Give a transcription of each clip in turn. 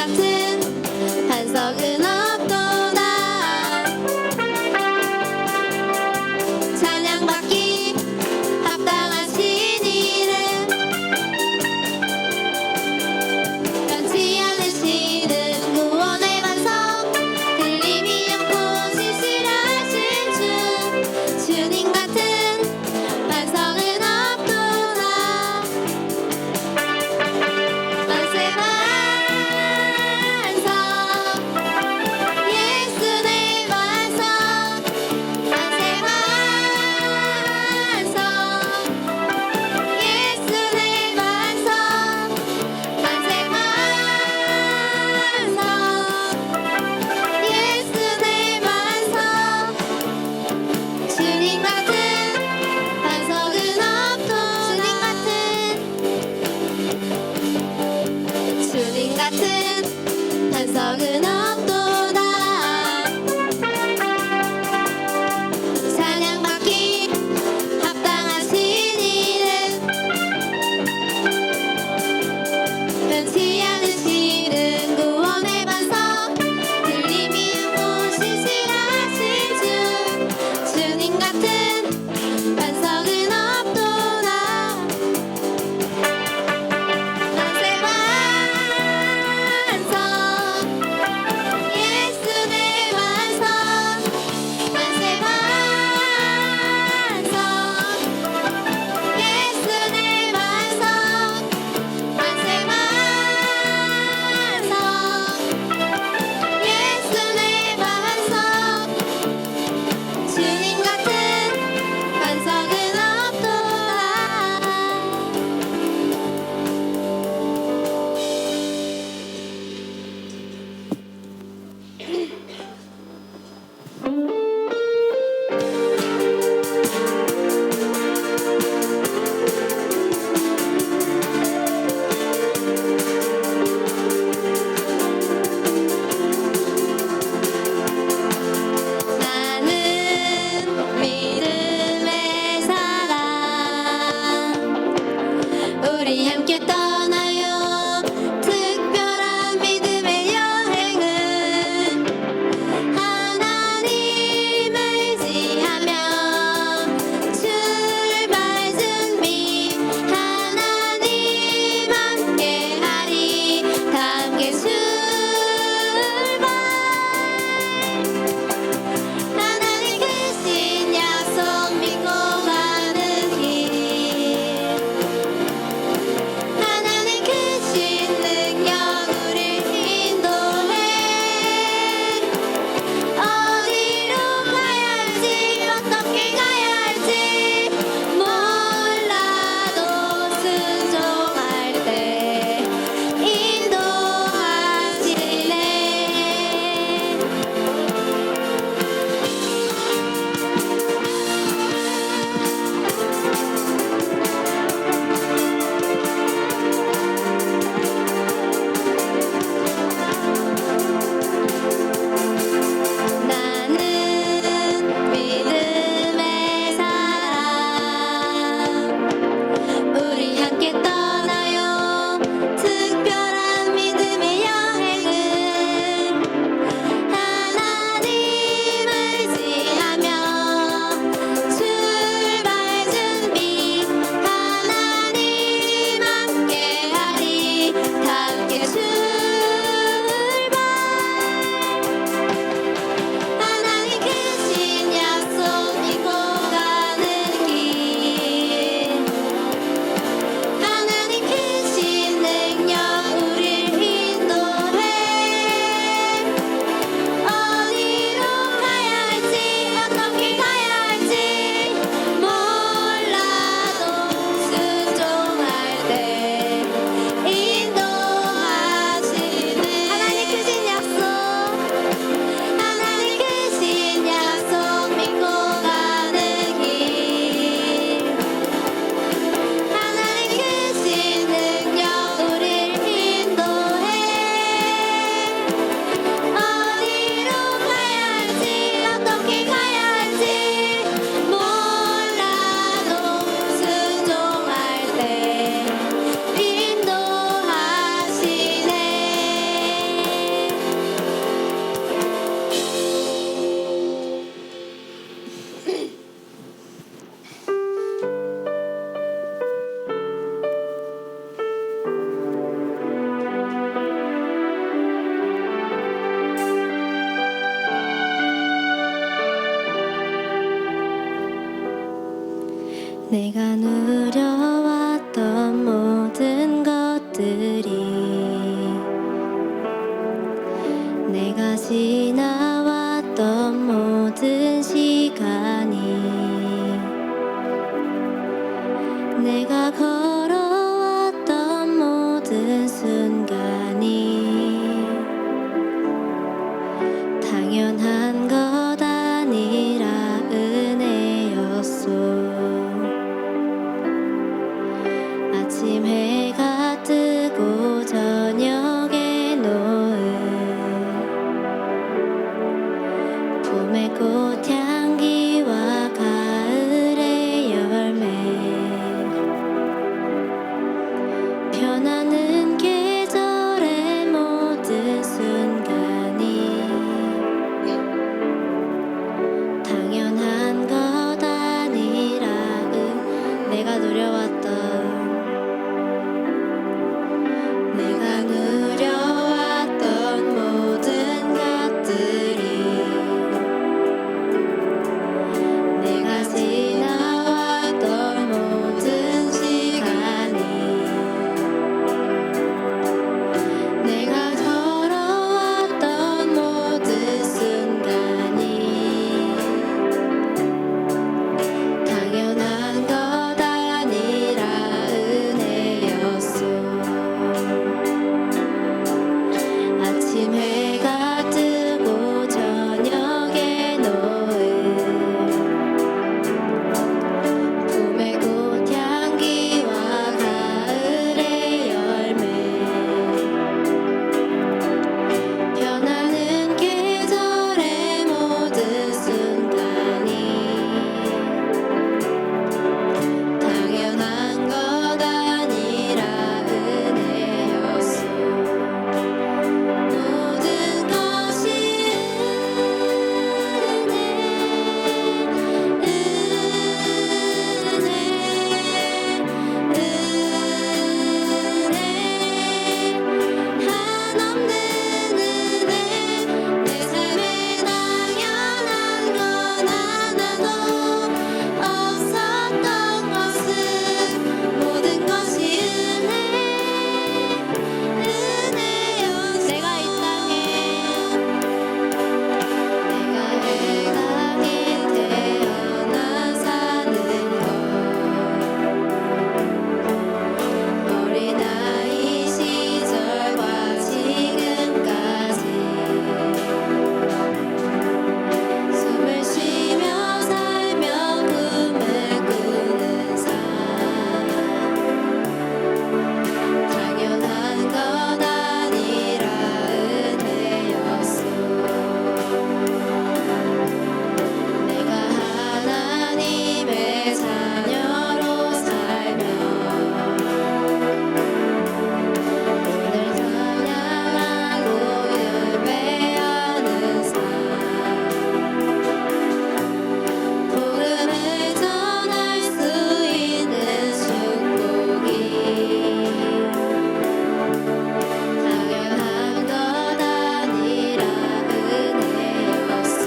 같은 반석은 없도다. 찬양받기 합당하신 이름 변치 않으시는 구원의 반석 들림이 없고 신실하신 주 주님 같은 반석은 없도다. 만세 반석 예수 내 반석 만세 반석 예수 내 반석 만세 반석 예수 내 반석 주님 같은 반석은 없도다. 주님 같은 반석은 없도다. 찬양받기 합당하신 이름 변치 않으시는 구원의 반석 들림이 없고 신실하신 주 주님 같은 반석은 없도다. 만세 반석 내가 누려왔던 모든 것들이 내가 지나왔던 모든 시간이 내가 걸어왔던 모든 순간이 당연한 것 아니라 은혜였소. 아침 해가 뜨고 저녁에 노을 봄의 꽃향기와 가을의 열매 변하는 계절의 모든 순간이 당연한 것 아니라 내가 누려왔던 모든 것들이 내가 지나왔던 모든 시간이 내가 걸어왔던 모든 순간이 당연한 것 아니라 은혜였소. 아침 해가 뜨고 저녁에 노을 봄의 꽃향기와 가을의 열매 변하는 계절의 모든 순간이 당연한 것 아니라 은혜였소. 모든 것이 한없는 은혜 내 삶에 당연한 건 하나도 없었던 것은 모든 것이 은혜였어. 내가 이 땅에 태어나 사는 것 어린아이 시절과 지금까지 숨을 쉬며 살며 꿈을 꾸는 삶 당연한 것 아니라 은혜였소. 내가 하나님의 자녀로 살며 오늘 찬양하고 예배하는 삶 복음을 전할 수 있는 축복이 당연한 것 아니라 은혜였소.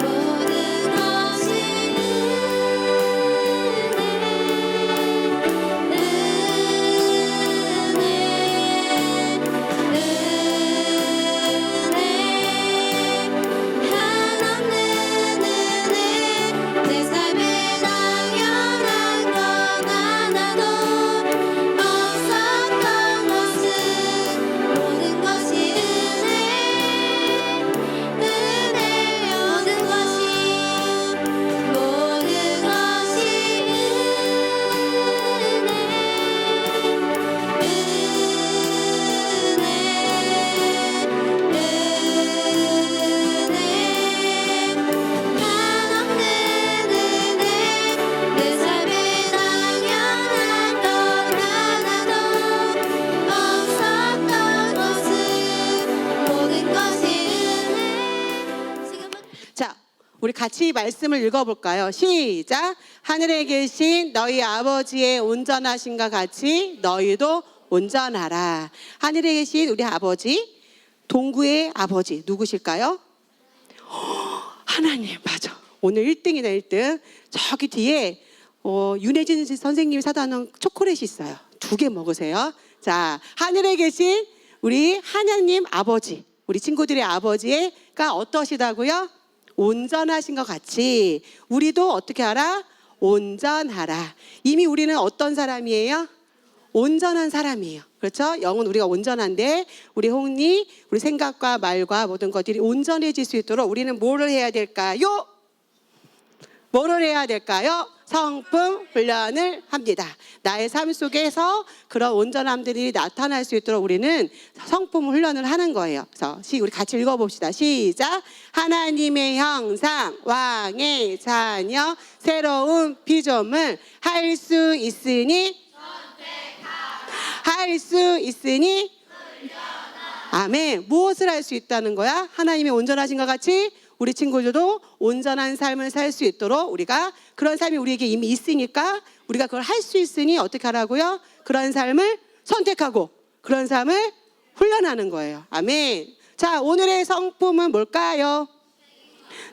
모든 것이 한없는 은혜 내 삶에 당연한 건 하나도 없었던 것은 모든 것이 모든 것이 한없는 은혜 내 삶에 당연한 건 하나도 없었던 것은 모든 것이 자, 우리 같이 말씀을 읽어볼까요? 시작! 하늘에 계신 너희 아버지의 온전하심과 같이 너희도 온전하라. 하늘에 계신 우리 아버지, 동구의 아버지 누구실까요? 하나님, 맞아. 오늘 1등이다 1등. 저기 뒤에 윤혜진 선생님이 사다 놓은 초콜릿이 있어요. 2개 먹으세요. 자, 하늘에 계신 우리 하나님 아버지, 우리 친구들의 아버지가 어떠시다고요? 온전하신 것 같이 우리도 어떻게 하라? 온전하라. 이미 우리는 어떤 사람이에요? 온전한 사람이에요. 그렇죠? 영은 우리가 온전한데 우리 홍리, 우리 생각과 말과 모든 것들이 온전해질 수 있도록 우리는 뭐를 해야 될까요? 뭐를 해야 될까요? 성품 훈련을 합니다. 나의 삶 속에서 그런 온전함들이 나타날 수 있도록 우리는 성품 훈련을 하는 거예요. 그래서 우리 같이 읽어봅시다. 시작. 하나님의 형상, 왕의 자녀, 새로운 피조물 할 수 있으니 아멘. 무엇을 할 수 있다는 거야? 하나님이 온전하신 것 같이 우리 친구들도 온전한 삶을 살 수 있도록 우리가 그런 삶이 우리에게 이미 있으니까 우리가 그걸 할 수 있으니 어떻게 하라고요? 그런 삶을 선택하고 그런 삶을 훈련하는 거예요. 아멘. 자, 오늘의 성품은 뭘까요?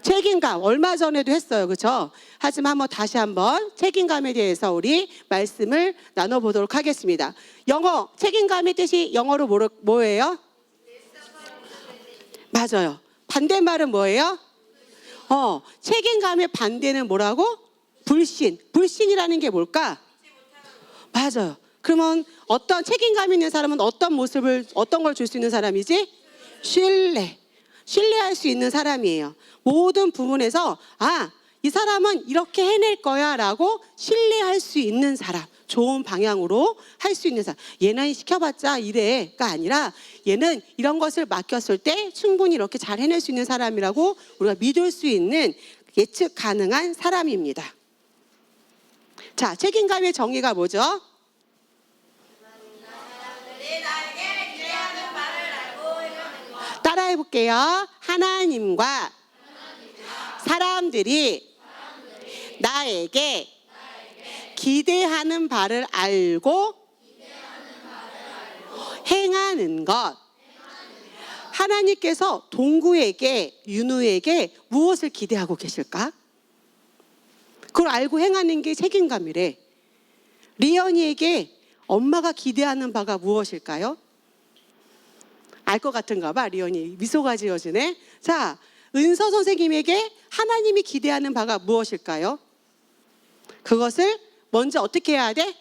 책임감. 얼마 전에도 했어요. 그렇죠? 하지만 다시 한번 책임감에 대해서 우리 말씀을 나눠보도록 하겠습니다. 영어, 책임감의 뜻이 영어로 뭐예요? 맞아요. 반대말은 뭐예요? 책임감의 반대는 뭐라고? 불신. 불신이라는 게 뭘까? 맞아요. 그러면 어떤 책임감 있는 사람은 어떤 걸 줄 수 있는 사람이지? 신뢰할 수 있는 사람이에요. 모든 부분에서 이 사람은 이렇게 해낼 거야 라고 신뢰할 수 있는 사람. 좋은 방향으로 할 수 있는 사람. 얘는 시켜봤자 이래가 아니라 얘는 이런 것을 맡겼을 때 충분히 이렇게 잘 해낼 수 있는 사람이라고 우리가 믿을 수 있는 예측 가능한 사람입니다. 자, 책임감의 정의가 뭐죠? 따라해 볼게요. 하나님과 사람들이 나에게 기대하는 바를 알고 행하는 것. 하나님께서 동구에게, 윤우에게 무엇을 기대하고 계실까? 그걸 알고 행하는 게 책임감이래. 리언이에게 엄마가 기대하는 바가 무엇일까요? 알 것 같은가 봐. 리언이 미소가 지어지네. 자, 은서 선생님에게 하나님이 기대하는 바가 무엇일까요? 그것을 먼저 어떻게 해야 돼?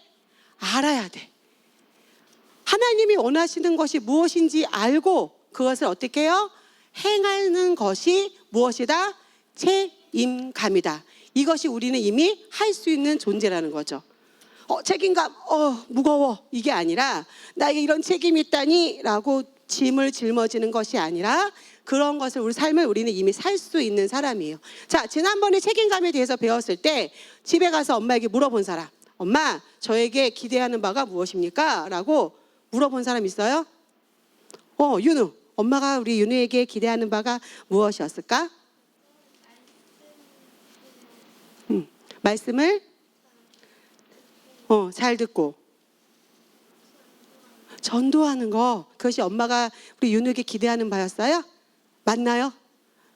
알아야 돼. 하나님이 원하시는 것이 무엇인지 알고 그것을 어떻게 해요? 행하는 것이 무엇이다? 책임감이다. 이것이 우리는 이미 할 수 있는 존재라는 거죠. 책임감, 무거워. 이게 아니라 나에게 이런 책임이 있다니 라고 짐을 짊어지는 것이 아니라 그런 것을 우리 삶을 우리는 이미 살 수 있는 사람이에요. 자, 지난번에 책임감에 대해서 배웠을 때 집에 가서 엄마에게 물어본 사람. 엄마, 저에게 기대하는 바가 무엇입니까? 라고 물어본 사람 있어요? 윤우. 엄마가 우리 윤우에게 기대하는 바가 무엇이었을까? 말씀을 잘 듣고 전도하는 거. 그것이 엄마가 우리 윤우에게 기대하는 바였어요? 맞나요?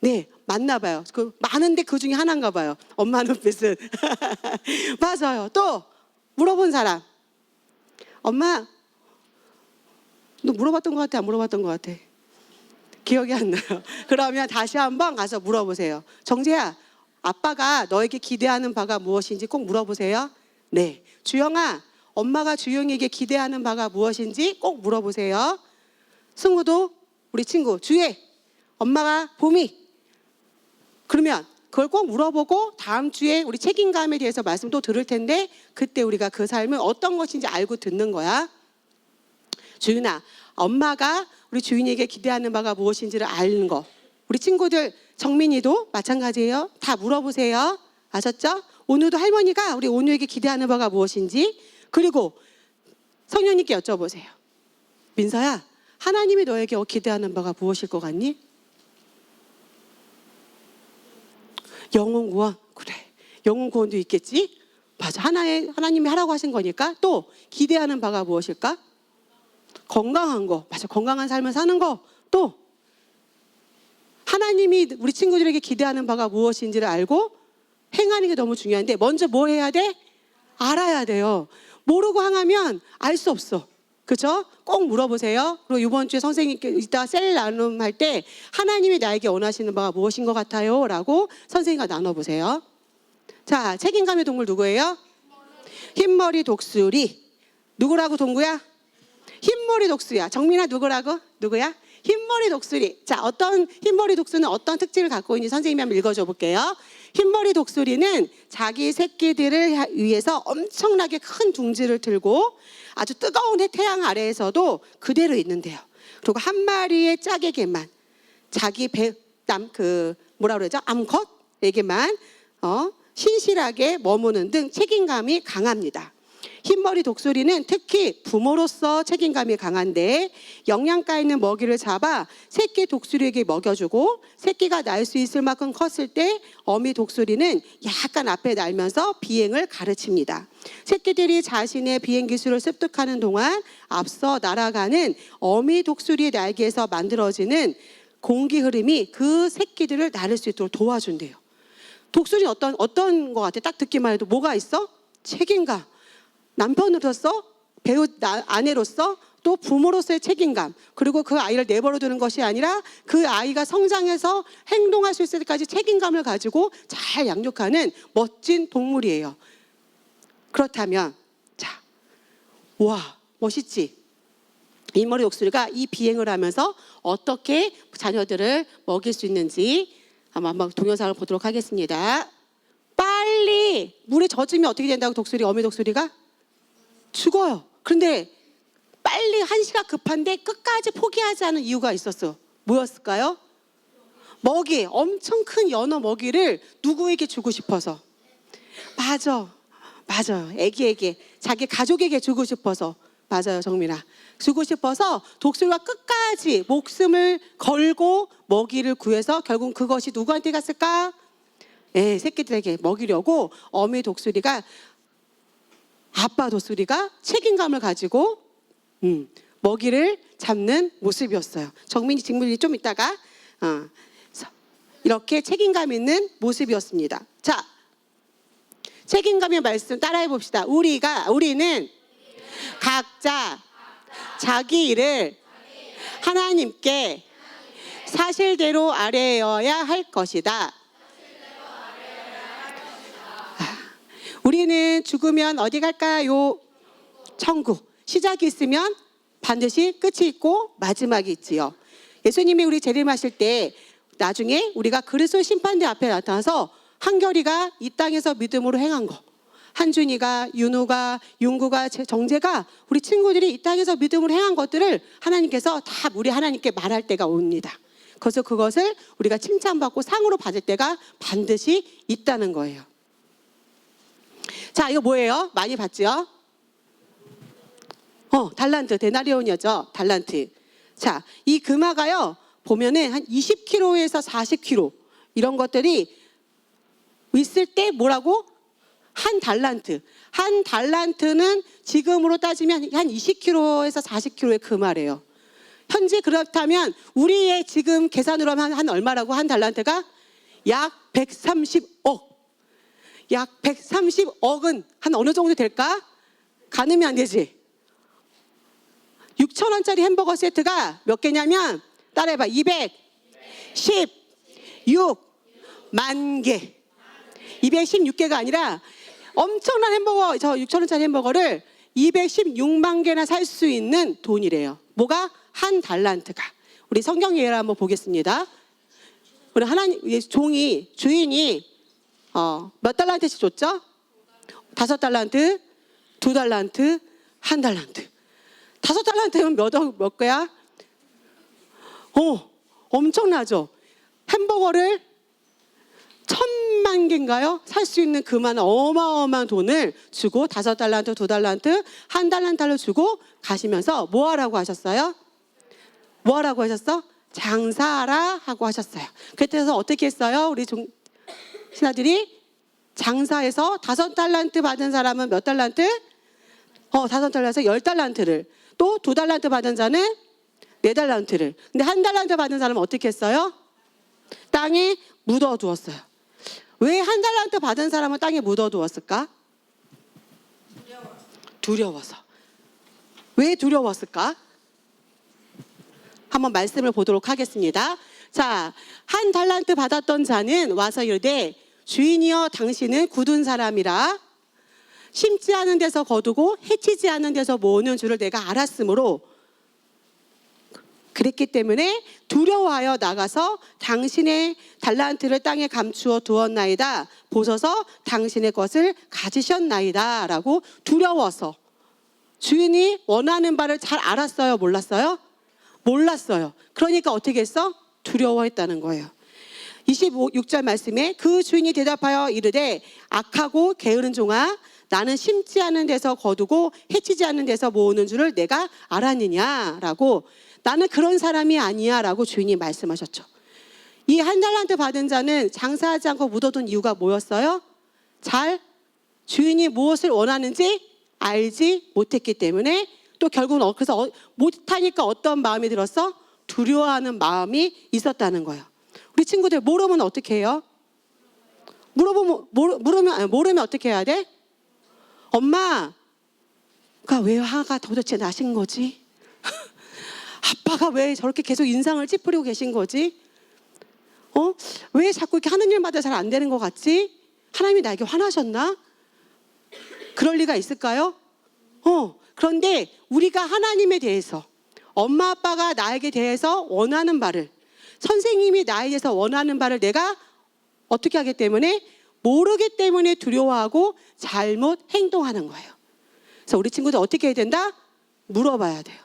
네, 맞나 봐요. 많은데 그 중에 하나인가 봐요. 엄마 눈빛은. 맞아요. 또 물어본 사람. 엄마, 너 물어봤던 것 같아? 안 물어봤던 것 같아? 기억이 안 나요. 그러면 다시 한번 가서 물어보세요. 정재야, 아빠가 너에게 기대하는 바가 무엇인지 꼭 물어보세요. 네. 주영아, 엄마가 주영이에게 기대하는 바가 무엇인지 꼭 물어보세요. 승우도 우리 친구 주혜, 엄마가 봄이. 그러면 그걸 꼭 물어보고 다음 주에 우리 책임감에 대해서 말씀 또 들을 텐데 그때 우리가 그 삶을 어떤 것인지 알고 듣는 거야. 주윤아, 엄마가 우리 주인에게 기대하는 바가 무엇인지를 아는 거. 우리 친구들 정민이도 마찬가지예요. 다 물어보세요. 아셨죠? 오늘도 할머니가 우리 온유에게 기대하는 바가 무엇인지, 그리고 성령님께 여쭤보세요. 민서야, 하나님이 너에게 기대하는 바가 무엇일 것 같니? 영혼 구원. 그래, 영혼 구원도 있겠지. 맞아, 하나님이 하라고 하신 거니까. 또 기대하는 바가 무엇일까? 건강한 거. 맞아, 건강한 삶을 사는 거. 또 하나님이 우리 친구들에게 기대하는 바가 무엇인지를 알고 행하는 게 너무 중요한데 먼저 뭐 해야 돼? 알아야 돼요. 모르고 행하면 알 수 없어. 그죠? 꼭 물어보세요. 그리고 이번 주에 선생님께 이따 셀 나눔할 때 하나님이 나에게 원하시는 바가 무엇인 것 같아요? 라고 선생님과 나눠보세요. 자, 책임감의 동물 누구예요? 흰머리 독수리. 누구라고 동구야? 흰머리 독수리야. 정민아 누구라고? 누구야? 흰머리 독수리. 자, 어떤 흰머리 독수리는 어떤 특징을 갖고 있는지 선생님이 한번 읽어줘 볼게요. 흰머리 독수리는 자기 새끼들을 위해서 엄청나게 큰 둥지를 들고 아주 뜨거운 태양 아래에서도 그대로 있는데요. 그리고 한 마리의 짝에게만 자기 뭐라 그러죠? 암컷에게만 신실하게 머무는 등 책임감이 강합니다. 흰머리 독수리는 특히 부모로서 책임감이 강한데 영양가 있는 먹이를 잡아 새끼 독수리에게 먹여주고 새끼가 날 수 있을 만큼 컸을 때 어미 독수리는 약간 앞에 날면서 비행을 가르칩니다. 새끼들이 자신의 비행 기술을 습득하는 동안 앞서 날아가는 어미 독수리의 날개에서 만들어지는 공기 흐름이 그 새끼들을 나를 수 있도록 도와준대요. 독수리는 어떤 것 같아? 딱 듣기만 해도 뭐가 있어? 책임감. 남편으로서, 아내로서, 또 부모로서의 책임감. 그리고 그 아이를 내버려 두는 것이 아니라 그 아이가 성장해서 행동할 수 있을 때까지 책임감을 가지고 잘 양육하는 멋진 동물이에요. 그렇다면, 자, 와, 멋있지? 흰머리 독수리가 이 비행을 하면서 어떻게 자녀들을 먹일 수 있는지 한번 동영상을 보도록 하겠습니다. 빨리 물에 젖으면 어떻게 된다고 어미 독수리가? 죽어요. 그런데 빨리 한시가 급한데 끝까지 포기하지 않은 이유가 있었어. 뭐였을까요? 먹이, 엄청 큰 연어 먹이를 누구에게 주고 싶어서. 맞아요. 애기에게, 자기 가족에게 주고 싶어서. 맞아요, 정민아. 주고 싶어서 독수리가 끝까지 목숨을 걸고 먹이를 구해서 결국 그것이 누구한테 갔을까? 새끼들에게 먹이려고 어미 독수리가, 아빠 독수리가 책임감을 가지고 먹이를 잡는 모습이었어요. 정민이 직물이 좀 있다가 이렇게 책임감 있는 모습이었습니다. 자, 책임감의 말씀 따라해 봅시다. 우리는 각자 자기 일을 하나님께 사실대로 아뢰어야 할 것이다. 우리는 죽으면 어디 갈까요? 천국. 시작이 있으면 반드시 끝이 있고 마지막이 있지요. 예수님이 우리 재림하실 때 나중에 우리가 그리스도 심판대 앞에 나타나서 한결이가 이 땅에서 믿음으로 행한 거, 한준이가, 윤우가, 윤구가, 정재가, 우리 친구들이 이 땅에서 믿음으로 행한 것들을 하나님께서 다 우리 하나님께 말할 때가 옵니다. 그래서 그것을 우리가 칭찬받고 상으로 받을 때가 반드시 있다는 거예요. 자, 이거 뭐예요? 많이 봤죠? 달란트, 데나리온이었죠. 달란트. 자, 이 금화가요, 보면은 한 20kg에서 40kg 이런 것들이 있을 때 뭐라고? 한 달란트. 한 달란트는 지금으로 따지면 한 20kg에서 40kg의 금화래요. 현재 그렇다면 우리의 지금 계산으로 하면 한 얼마라고? 한 달란트가 약 130억. 약 130억은 한 어느 정도 될까? 가늠이 안 되지. 6,000원짜리 햄버거 세트가 몇 개냐면 따라해봐. 216만 개. 216개가 아니라 엄청난 햄버거, 저 6,000원짜리 햄버거를 216만 개나 살 수 있는 돈이래요. 뭐가? 한 달란트가. 우리 성경 예를 한번 보겠습니다. 우리 주인이 몇 달란트씩 줬죠? 5달란트, 2달란트, 1달란트. 5달란트면 몇 개야? 엄청나죠? 햄버거를 1,000만 개인가요? 살 수 있는 그만한 어마어마한 돈을 주고 5달란트, 2달란트, 1달란트를 주고 가시면서 뭐 하라고 하셨어요? 뭐 하라고 하셨어? 장사하라 하고 하셨어요. 그래서 어떻게 했어요? 우리 신하들이 장사해서 5달란트 받은 사람은 몇 달란트? 5달란트에서 10달란트를, 또 2달란트 받은 자는 4달란트를. 근데 1달란트 받은 사람은 어떻게 했어요? 땅에 묻어두었어요. 왜 한 달란트 받은 사람은 땅에 묻어두었을까? 두려워서. 왜 두려웠을까? 한번 말씀을 보도록 하겠습니다. 자, 한 달란트 받았던 자는 와서 이르되 주인이여 당신은 굳은 사람이라 심지 않은 데서 거두고 해치지 않은 데서 모으는 줄을 내가 알았으므로 그랬기 때문에 두려워하여 나가서 당신의 달란트를 땅에 감추어 두었나이다. 보소서 당신의 것을 가지셨나이다. 라고 두려워서. 주인이 원하는 바를 잘 알았어요? 몰랐어요? 몰랐어요. 그러니까 어떻게 했어? 두려워했다는 거예요. 26절 말씀에 그 주인이 대답하여 이르되 악하고 게으른 종아 나는 심지 않은 데서 거두고 해치지 않은 데서 모으는 줄을 내가 알았느냐라고 나는 그런 사람이 아니야 라고 주인이 말씀하셨죠. 이 한 달란트 받은 자는 장사하지 않고 묻어둔 이유가 뭐였어요? 잘 주인이 무엇을 원하는지 알지 못했기 때문에 또 결국은 그래서 못하니까 어떤 마음이 들었어? 두려워하는 마음이 있었다는 거예요. 우리 친구들 모르면 어떻게 해요? 모르면 어떻게 해야 돼? 엄마가 왜 화가 도대체 나신 거지? 아빠가 왜 저렇게 계속 인상을 찌푸리고 계신 거지? 왜 자꾸 이렇게 하는 일마다 잘 안 되는 것 같지? 하나님이 나에게 화나셨나? 그럴 리가 있을까요? 그런데 우리가 하나님에 대해서 엄마 아빠가 나에게 대해서 원하는 바를 선생님이 나에 대해서 원하는 바를 내가 어떻게 하기 때문에 모르기 때문에 두려워하고 잘못 행동하는 거예요. 그래서 우리 친구들 어떻게 해야 된다? 물어봐야 돼요.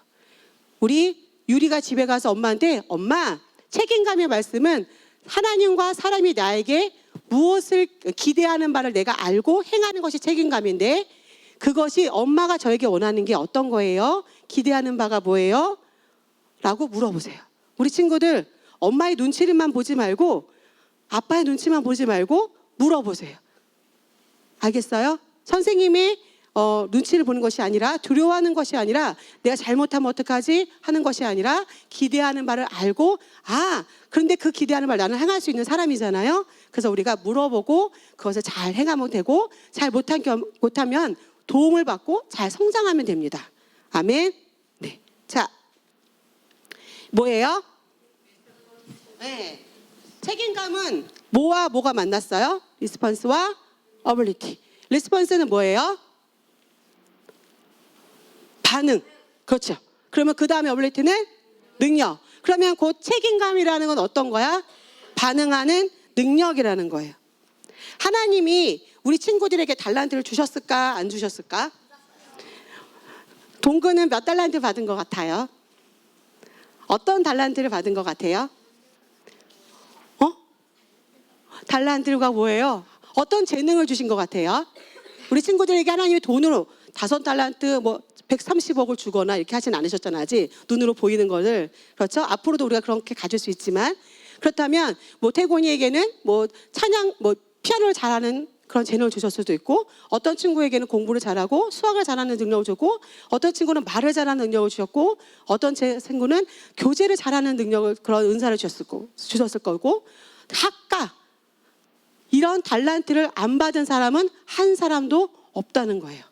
우리 유리가 집에 가서 엄마한테 엄마 책임감의 말씀은 하나님과 사람이 나에게 무엇을 기대하는 바를 내가 알고 행하는 것이 책임감인데 그것이 엄마가 저에게 원하는 게 어떤 거예요? 기대하는 바가 뭐예요? 라고 물어보세요. 우리 친구들 엄마의 눈치를만 보지 말고 아빠의 눈치만 보지 말고 물어보세요. 알겠어요? 선생님이 눈치를 보는 것이 아니라 두려워하는 것이 아니라 내가 잘못하면 어떡하지 하는 것이 아니라 기대하는 바를 알고 그런데 그 기대하는 바를 나는 행할 수 있는 사람이잖아요. 그래서 우리가 물어보고 그것을 잘 행하면 되고 잘 못하면 도움을 받고 잘 성장하면 됩니다. 아멘. 네. 자, 뭐예요? 네. 책임감은 뭐와 뭐가 만났어요? 리스폰스와 어빌리티. 리스폰스는 뭐예요? 반응. 그렇죠. 그러면 그 다음에 어빌리티는 능력. 그러면 그 책임감이라는 건 어떤 거야? 반응하는 능력이라는 거예요. 하나님이 우리 친구들에게 달란트를 주셨을까? 안 주셨을까? 동근은 몇 달란트 받은 것 같아요? 어떤 달란트를 받은 것 같아요? 달란트가 뭐예요? 어떤 재능을 주신 것 같아요? 우리 친구들에게 하나님이 돈으로 5달란트 130억을 주거나 이렇게 하진 않으셨잖아요. 아직 눈으로 보이는 것을. 그렇죠? 앞으로도 우리가 그렇게 가질 수 있지만 그렇다면 태곤이에게는 찬양 피아노를 잘하는 그런 재능을 주셨을 수도 있고 어떤 친구에게는 공부를 잘하고 수학을 잘하는 능력을 주고 어떤 친구는 말을 잘하는 능력을 주셨고 어떤 친구는 교제를 잘하는 능력을 그런 은사를 주셨을 거고 각각 이런 달란트를 안 받은 사람은 한 사람도 없다는 거예요.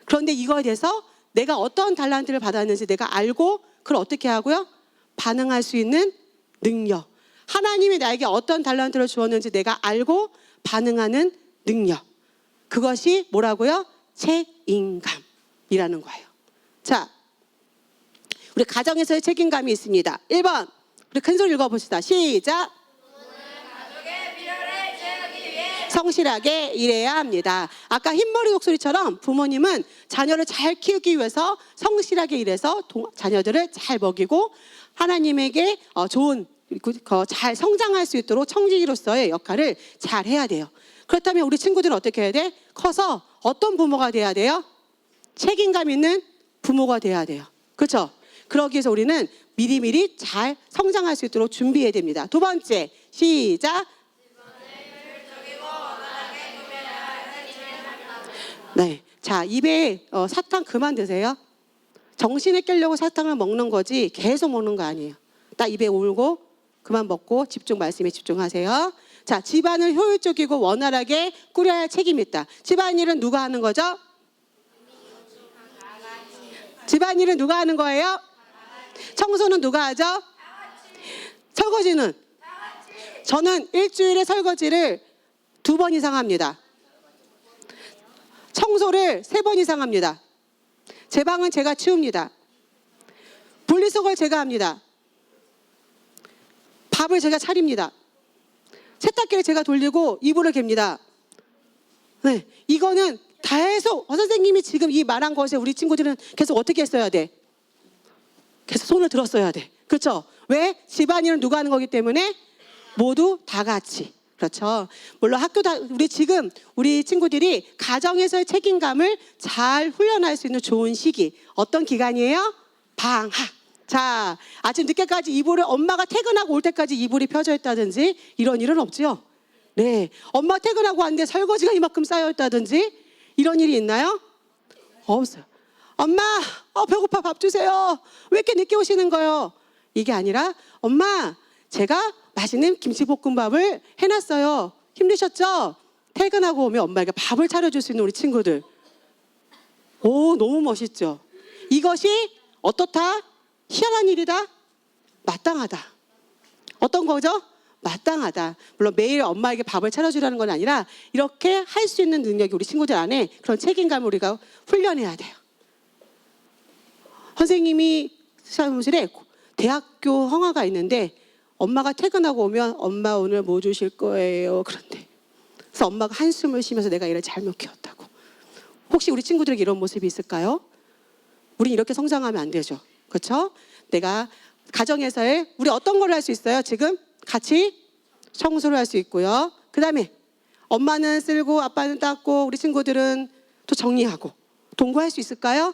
그런데 이거에 대해서 내가 어떤 달란트를 받았는지 내가 알고 그걸 어떻게 하고요? 반응할 수 있는 능력. 하나님이 나에게 어떤 달란트를 주었는지 내가 알고 반응하는 능력. 그것이 뭐라고요? 책임감이라는 거예요. 자, 우리 가정에서의 책임감이 있습니다. 1번, 우리 큰 소리 읽어봅시다. 시작. 성실하게 일해야 합니다. 아까 흰머리 독수리처럼 부모님은 자녀를 잘 키우기 위해서 성실하게 일해서 자녀들을 잘 먹이고 하나님에게 좋은 잘 성장할 수 있도록 청지기로서의 역할을 잘 해야 돼요. 그렇다면 우리 친구들은 어떻게 해야 돼? 커서 어떤 부모가 돼야 돼요? 책임감 있는 부모가 돼야 돼요. 그렇죠? 그러기 위해서 우리는 미리미리 잘 성장할 수 있도록 준비해야 됩니다. 2번째, 시작. 네, 자 입에 사탕 그만 드세요. 정신을 깨려고 사탕을 먹는 거지 계속 먹는 거 아니에요. 딱 입에 올고 그만 먹고 집중 말씀에 집중하세요. 자, 집안을 효율적이고 원활하게 꾸려야 할 책임이 있다. 집안일은 누가 하는 거죠? 집안일은 누가 하는 거예요? 청소는 누가 하죠? 설거지는? 저는 일주일에 설거지를 2번 이상 합니다. 청소를 3번 이상 합니다. 제 방은 제가 치웁니다. 분리수거를 제가 합니다. 밥을 제가 차립니다. 세탁기를 제가 돌리고 이불을 갭니다. 네, 이거는 계속 선생님이 지금 이 말한 것에 우리 친구들은 계속 어떻게 했어야 돼? 계속 손을 들었어야 돼. 그렇죠? 왜? 집안일은 누가 하는 거기 때문에 모두 다 같이. 그렇죠? 물론 우리 친구들이 가정에서의 책임감을 잘 훈련할 수 있는 좋은 시기. 어떤 기간이에요? 방학. 자, 아침 늦게까지 이불을 엄마가 퇴근하고 올 때까지 이불이 펴져 있다든지 이런 일은 없죠? 네. 엄마 퇴근하고 왔는데 설거지가 이만큼 쌓여 있다든지 이런 일이 있나요? 없어요. 엄마, 배고파, 밥 주세요. 왜 이렇게 늦게 오시는 거예요? 이게 아니라 엄마, 제가 맛있는 김치볶음밥을 해놨어요. 힘드셨죠? 퇴근하고 오면 엄마에게 밥을 차려줄 수 있는 우리 친구들. 오, 너무 멋있죠? 이것이 어떻다? 희한한 일이다? 마땅하다. 어떤 거죠? 마땅하다. 물론 매일 엄마에게 밥을 차려주라는 건 아니라 이렇게 할 수 있는 능력이 우리 친구들 안에 그런 책임감을 우리가 훈련해야 돼요. 선생님이 사무실에 대학교 형아가 있는데 엄마가 퇴근하고 오면 엄마 오늘 뭐 주실 거예요? 그런데 그래서 엄마가 한숨을 쉬면서 내가 얘를 잘못 키웠다고. 혹시 우리 친구들에게 이런 모습이 있을까요? 우린 이렇게 성장하면 안 되죠. 그렇죠? 내가 가정에서의 우리 어떤 걸 할 수 있어요? 지금 같이 청소를 할 수 있고요. 그 다음에 엄마는 쓸고 아빠는 닦고 우리 친구들은 또 정리하고 동거할 수 있을까요?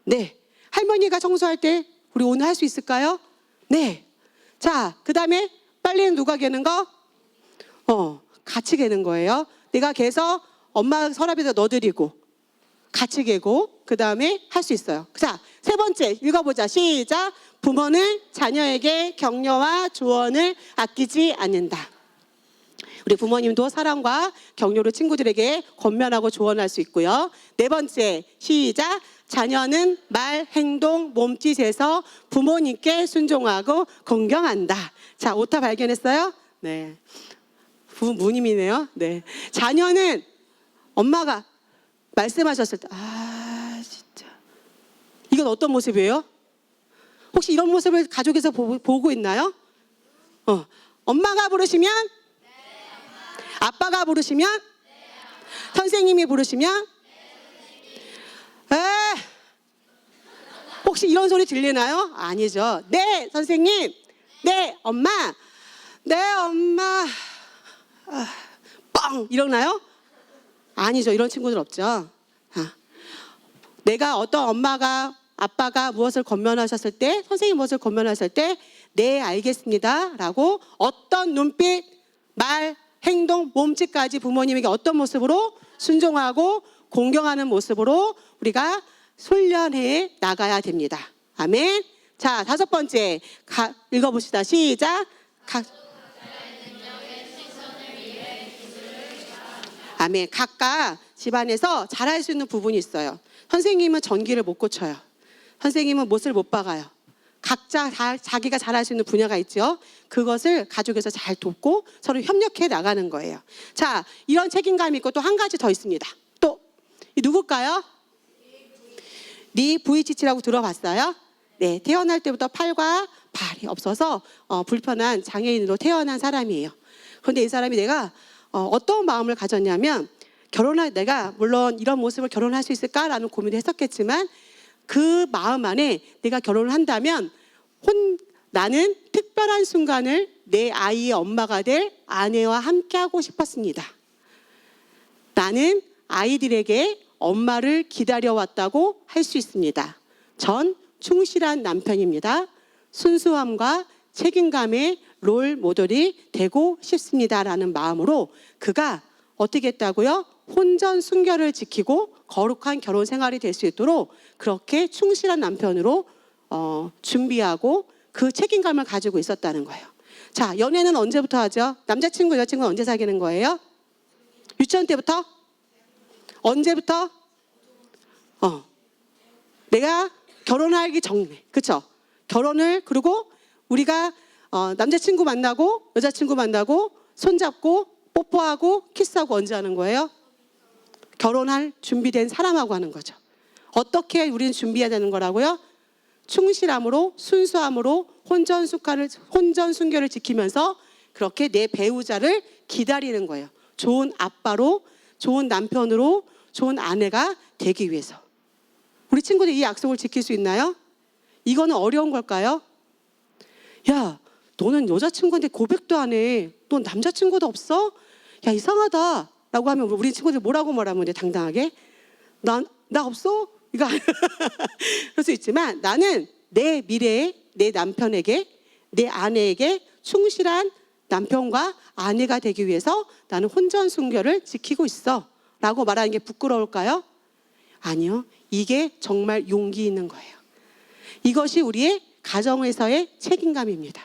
네. 할머니가 청소할 때 우리 오늘 할 수 있을까요? 네. 자, 그 다음에 빨래는 누가 개는 거? 같이 개는 거예요. 내가 개서 엄마 서랍에다 넣어드리고 같이 개고 그 다음에 할 수 있어요. 자, 3번째 읽어보자. 시작. 부모는 자녀에게 격려와 조언을 아끼지 않는다. 우리 부모님도 사랑과 격려로 친구들에게 권면하고 조언할 수 있고요. 4번째 시작. 자녀는 말, 행동, 몸짓에서 부모님께 순종하고 공경한다. 자, 오타 발견했어요? 네. 부모님이네요. 네. 자녀는 엄마가 말씀하셨을 때, 진짜. 이건 어떤 모습이에요? 혹시 이런 모습을 가족에서 보고 있나요? 엄마가 부르시면? 아빠가 부르시면? 선생님이 부르시면? 혹시 이런 소리 들리나요? 아니죠. 네, 선생님. 네, 엄마. 네, 엄마. 뻥! 이러나요? 아니죠. 이런 친구들 없죠. 내가 어떤 엄마가 아빠가 무엇을 권면하셨을 때, 선생님 무엇을 권면하셨을 때, 네, 알겠습니다. 라고 어떤 눈빛, 말, 행동, 몸짓까지 부모님에게 어떤 모습으로 순종하고 공경하는 모습으로 우리가 훈련해 나가야 됩니다. 아멘. 자, 5번째 읽어봅시다. 시작. 아멘. 각각 집안에서 잘할 수 있는 부분이 있어요. 선생님은 전기를 못 고쳐요. 선생님은 못을 못 박아요. 각자 자기가 잘할 수 있는 분야가 있죠. 그것을 가족에서 잘 돕고 서로 협력해 나가는 거예요. 자, 이런 책임감이 있고 또 한 가지 더 있습니다. 또 누굴까요? 니 V치치라고 들어봤어요? 네, 태어날 때부터 팔과 발이 없어서 불편한 장애인으로 태어난 사람이에요. 그런데 이 사람이 내가 어떤 마음을 가졌냐면 내가 물론 이런 모습을 결혼할 수 있을까라는 고민을 했었겠지만 그 마음 안에 내가 결혼을 한다면 나는 특별한 순간을 내 아이의 엄마가 될 아내와 함께하고 싶었습니다. 나는 아이들에게 엄마를 기다려왔다고 할 수 있습니다. 전 충실한 남편입니다. 순수함과 책임감의 롤 모델이 되고 싶습니다라는 마음으로 그가 어떻게 했다고요? 혼전 순결을 지키고 거룩한 결혼 생활이 될 수 있도록 그렇게 충실한 남편으로 준비하고 그 책임감을 가지고 있었다는 거예요. 자, 연애는 언제부터 하죠? 남자친구, 여자친구는 언제 사귀는 거예요? 유치원 때부터? 언제부터? 내가 결혼하기 전에, 그쵸? 결혼을, 그리고 우리가 남자친구 만나고 여자친구 만나고 손잡고 뽀뽀하고 키스하고 언제 하는 거예요? 결혼할 준비된 사람하고 하는 거죠. 어떻게 우리는 준비해야 되는 거라고요? 충실함으로, 순수함으로 혼전순결을 지키면서 그렇게 내 배우자를 기다리는 거예요. 좋은 아빠로, 좋은 남편으로, 좋은 아내가 되기 위해서. 우리 친구들 이 약속을 지킬 수 있나요? 이거는 어려운 걸까요? 야, 너는 여자친구한테 고백도 안 해. 넌 남자친구도 없어? 야, 이상하다. 라고 하면 우리 친구들 뭐라고 말하면 돼, 당당하게? 나 없어? 이거 그럴 수 있지만 나는 내 미래에 내 남편에게, 내 아내에게 충실한 남편과 아내가 되기 위해서 나는 혼전순결을 지키고 있어. 라고 말하는 게 부끄러울까요? 아니요. 이게 정말 용기 있는 거예요. 이것이 우리의 가정에서의 책임감입니다.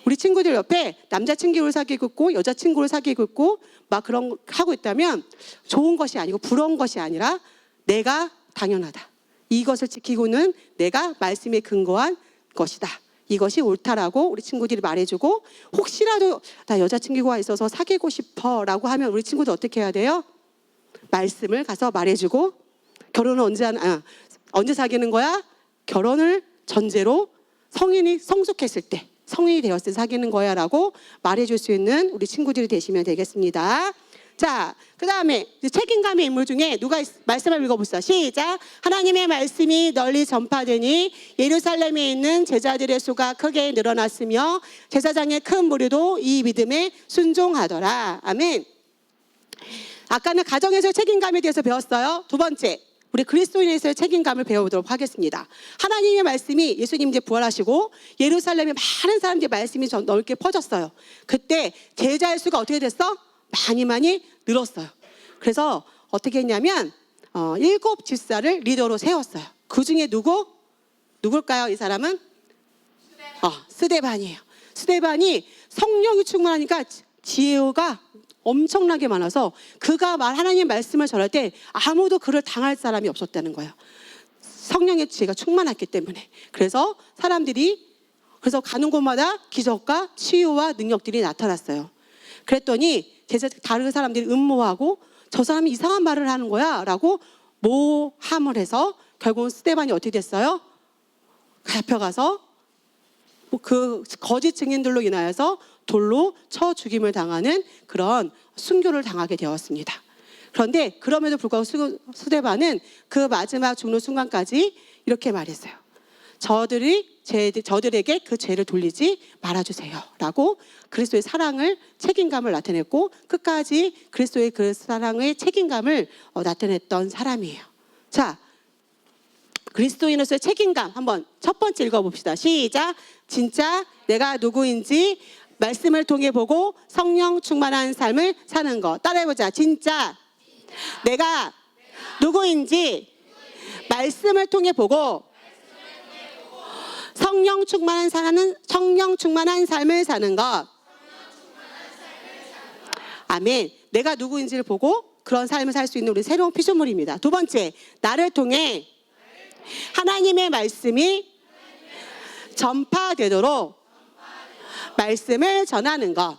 우리 친구들 옆에 남자친구를 사귀고 있고 여자친구를 사귀고 있고 막 그런 거 하고 있다면 좋은 것이 아니고 부러운 것이 아니라 내가 당연하다. 이것을 지키고는 내가 말씀에 근거한 것이다. 이것이 옳다라고 우리 친구들이 말해주고, 혹시라도 나 여자친구가 있어서 사귀고 싶어 라고 하면 우리 친구들 어떻게 해야 돼요? 말씀을 가서 말해주고, 결혼은 언제 사귀는 거야? 결혼을 전제로 성인이 성숙했을 때, 성인이 되었을 때 사귀는 거야 라고 말해줄 수 있는 우리 친구들이 되시면 되겠습니다. 자, 그 다음에 책임감의 인물 중에 누가 말씀을 읽어보시죠. 시작. 하나님의 말씀이 널리 전파되니 예루살렘에 있는 제자들의 수가 크게 늘어났으며 제사장의 큰 무리도 이 믿음에 순종하더라. 아멘. 아까는 가정에서의 책임감에 대해서 배웠어요. 두 번째, 우리 그리스도인에서의 책임감을 배워보도록 하겠습니다. 하나님의 말씀이 예수님 이제 부활하시고 예루살렘에 많은 사람들의 말씀이 넓게 퍼졌어요. 그때 제자의 수가 어떻게 됐어? 많이 늘었어요. 그래서 어떻게 했냐면 7 집사를 리더로 세웠어요. 그 중에 누굴까요? 이 사람은? 스데반이에요. 스데반이 성령이 충만하니까 지혜가 엄청나게 많아서 그가 하나님의 말씀을 전할 때 아무도 그를 당할 사람이 없었다는 거예요. 성령의 지혜가 충만했기 때문에. 그래서 그래서 가는 곳마다 기적과 치유와 능력들이 나타났어요. 그랬더니 다른 사람들이 음모하고 저 사람이 이상한 말을 하는 거야 라고 모함을 해서 결국은 스데반이 어떻게 됐어요? 잡혀가서 그 거짓 증인들로 인하여서 돌로 쳐 죽임을 당하는 그런 순교를 당하게 되었습니다. 그런데 그럼에도 불구하고 스데반은 그 마지막 죽는 순간까지 이렇게 말했어요. 저들에게 그 죄를 돌리지 말아주세요 라고 그리스도의 사랑을, 책임감을 나타냈고 끝까지 그리스도의 그 사랑의 책임감을 나타냈던 사람이에요. 자, 그리스도인으로서의 책임감 한번 첫 번째 읽어봅시다. 시작. 진짜 내가 누구인지 말씀을 통해 보고 성령 충만한 삶을 사는 것. 따라해보자. 진짜 내가 누구인지 말씀을 통해 보고 성령 충만한 삶을 사는 것. 아멘. 내가 누구인지를 보고 그런 삶을 살 수 있는 우리 새로운 피조물입니다. 두 번째, 나를 통해 하나님의 말씀이 전파되도록 말씀을 전하는 것.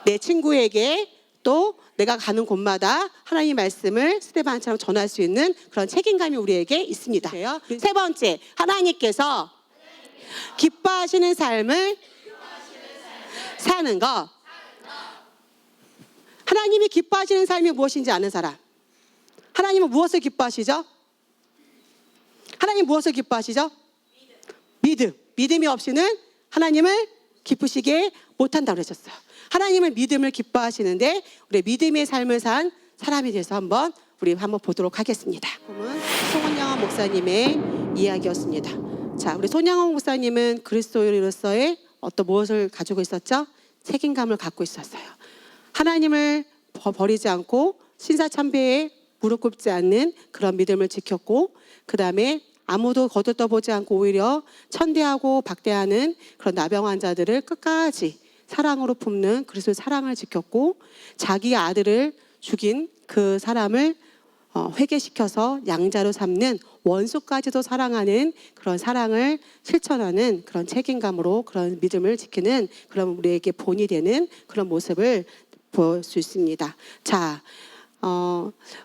내 친구에게 또 내가 가는 곳마다 하나님의 말씀을 스데반처럼 전할 수 있는 그런 책임감이 우리에게 있습니다. 세 번째, 하나님께서 기뻐하시는 삶을 사는 것. 하나님이 기뻐하시는 삶이 무엇인지 아는 사람. 하나님은 무엇을 기뻐하시죠? 하나님 무엇을 기뻐하시죠? 믿음. 믿음이 없이는 하나님을 기쁘시게 못한다고 그러셨어요. 하나님은 믿음을 기뻐하시는데 우리 믿음의 삶을 산 사람이 돼서 우리 한번 보도록 하겠습니다. 송은영 목사님의 이야기였습니다. 자, 우리 손양원 목사님은 그리스도인으로서의 어떤 무엇을 가지고 있었죠? 책임감을 갖고 있었어요. 하나님을 버리지 않고 신사참배에 무릎 꿇지 않는 그런 믿음을 지켰고, 그 다음에 아무도 거들떠보지 않고 오히려 천대하고 박대하는 그런 나병 환자들을 끝까지 사랑으로 품는 그리스도의 사랑을 지켰고, 자기 아들을 죽인 그 사람을 회개시켜서 양자로 삼는 원수까지도 사랑하는 그런 사랑을 실천하는 그런 책임감으로 그런 믿음을 지키는 그런 우리에게 본이 되는 그런 모습을 볼 수 있습니다. 자,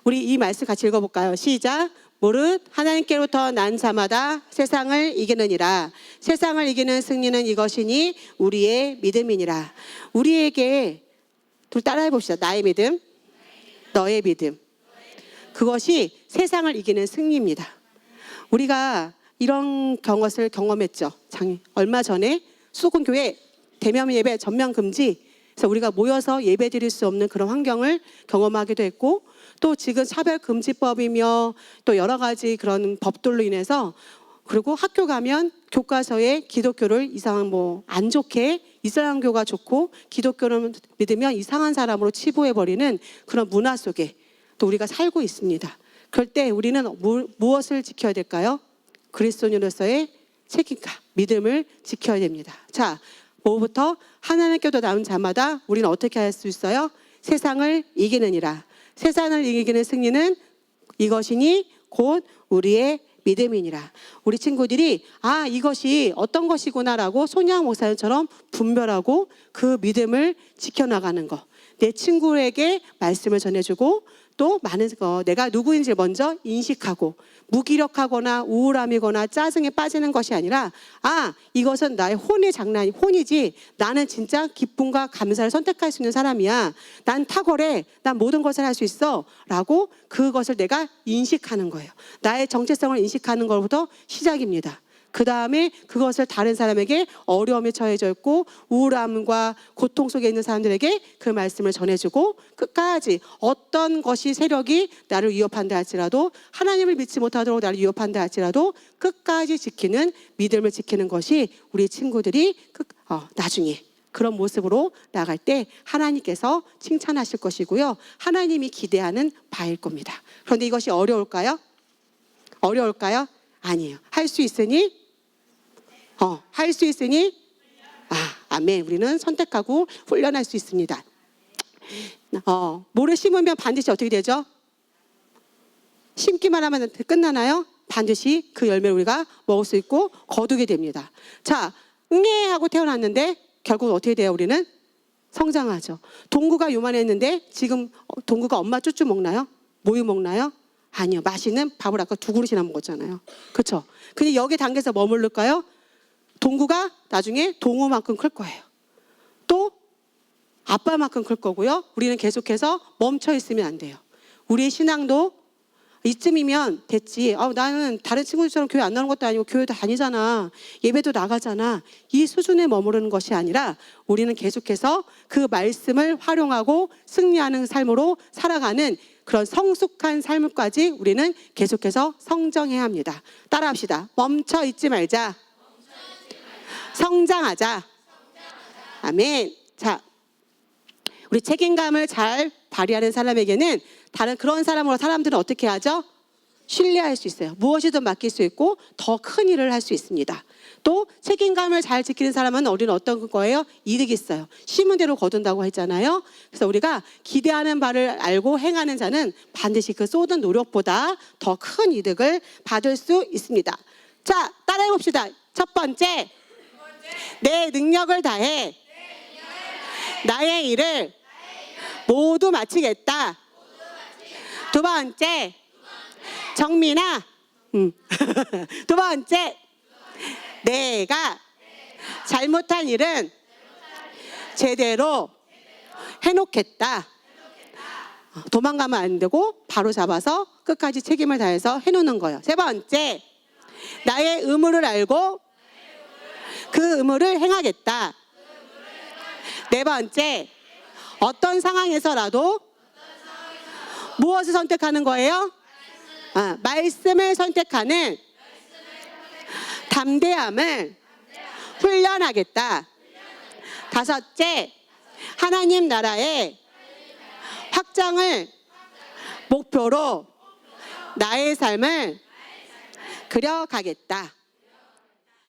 우리 이 말씀 같이 읽어볼까요? 시작. 무릇 하나님께로부터 난 자마다 세상을 이기느니라. 세상을 이기는 승리는 이것이니 우리의 믿음이니라. 우리에게 둘 따라해 봅시다. 나의 믿음, 너의 믿음. 그것이 세상을 이기는 승리입니다. 우리가 이런 것을 경험했죠. 얼마 전에 수도권교회 대면 예배 전면 금지, 그래서 우리가 모여서 예배 드릴 수 없는 그런 환경을 경험하기도 했고, 또 지금 차별금지법이며 또 여러 가지 그런 법들로 인해서, 그리고 학교 가면 교과서에 기독교를 이상한 안 좋게 이슬람교가 좋고 기독교를 믿으면 이상한 사람으로 치부해버리는 그런 문화 속에 또 우리가 살고 있습니다. 그럴 때 우리는 무엇을 지켜야 될까요? 그리스도인으로서의 책임감, 믿음을 지켜야 됩니다. 자, 뭐부터? 하나님께도 남은 자마다 우리는 어떻게 할 수 있어요? 세상을 이기느니라. 세상을 이기는 승리는 이것이니 곧 우리의 믿음이니라. 우리 친구들이 이것이 어떤 것이구나라고 손양 목사님처럼 분별하고 그 믿음을 지켜나가는 거. 내 친구에게 말씀을 전해주고 또 많은 내가 누구인지 먼저 인식하고, 무기력하거나 우울함이거나 짜증에 빠지는 것이 아니라 이것은 나의 혼이지 나는 진짜 기쁨과 감사를 선택할 수 있는 사람이야. 난 탁월해. 난 모든 것을 할 수 있어. 라고 그것을 내가 인식하는 거예요. 나의 정체성을 인식하는 것부터 시작입니다. 그 다음에 그것을 다른 사람에게 어려움에 처해져 있고 우울함과 고통 속에 있는 사람들에게 그 말씀을 전해주고, 끝까지 어떤 것이 세력이 나를 위협한다 할지라도, 하나님을 믿지 못하도록 나를 위협한다 할지라도 끝까지 지키는 믿음을 지키는 것이 우리 친구들이 나중에 그런 모습으로 나갈 때 하나님께서 칭찬하실 것이고요, 하나님이 기대하는 바일 겁니다. 그런데 이것이 어려울까요? 어려울까요? 아니에요. 할 수 있으니 아멘. 우리는 선택하고 훈련할 수 있습니다. 모를 심으면 반드시 어떻게 되죠? 심기만 하면 끝나나요? 반드시 그 열매를 우리가 먹을 수 있고 거두게 됩니다. 자, 하고 태어났는데 결국 어떻게 돼요? 우리는 성장하죠. 동구가 요만했는데 지금 동구가 엄마 쭈쭈 먹나요? 모유 먹나요? 아니요. 맛있는 밥을 아까 2그릇이나 먹었잖아요. 그렇죠? 근데 여기 단계에서 머무를까요? 동구가 나중에 동우만큼 클 거예요. 또 아빠만큼 클 거고요. 우리는 계속해서 멈춰 있으면 안 돼요. 우리의 신앙도 이쯤이면 됐지. 나는 다른 친구들처럼 교회 안 나오는 것도 아니고 교회도 다니잖아. 예배도 나가잖아. 이 수준에 머무르는 것이 아니라 우리는 계속해서 그 말씀을 활용하고 승리하는 삶으로 살아가는 그런 성숙한 삶까지 우리는 계속해서 성장해야 합니다. 따라합시다. 멈춰 있지 말자. 성장하자. 아멘. 자, 우리 책임감을 잘 발휘하는 사람에게는 다른 그런 사람들은 어떻게 하죠? 신뢰할 수 있어요. 무엇이든 맡길 수 있고 더 큰 일을 할 수 있습니다. 또 책임감을 잘 지키는 사람은 우리는 어떤 거예요? 이득이 있어요. 심은 대로 거둔다고 했잖아요. 그래서 우리가 기대하는 바를 알고 행하는 자는 반드시 그 쏟은 노력보다 더 큰 이득을 받을 수 있습니다. 자, 따라해 봅시다. 첫 번째, 내 능력을 다해 나의 일을 모두 마치겠다. 두 번째, 정민아. 두 번째, 내가 잘못한 일은 제대로 해놓겠다. 도망가면 안 되고 바로 잡아서 끝까지 책임을 다해서 해놓는 거예요. 세 번째, 나의 의무를 알고 그 의무를 행하겠다. 네 번째, 어떤 상황에서라도 무엇을 선택하는 거예요? 말씀을 선택하는 담대함을 훈련하겠다. 다섯째, 하나님 나라의 확장을 목표로 나의 삶을 그려가겠다.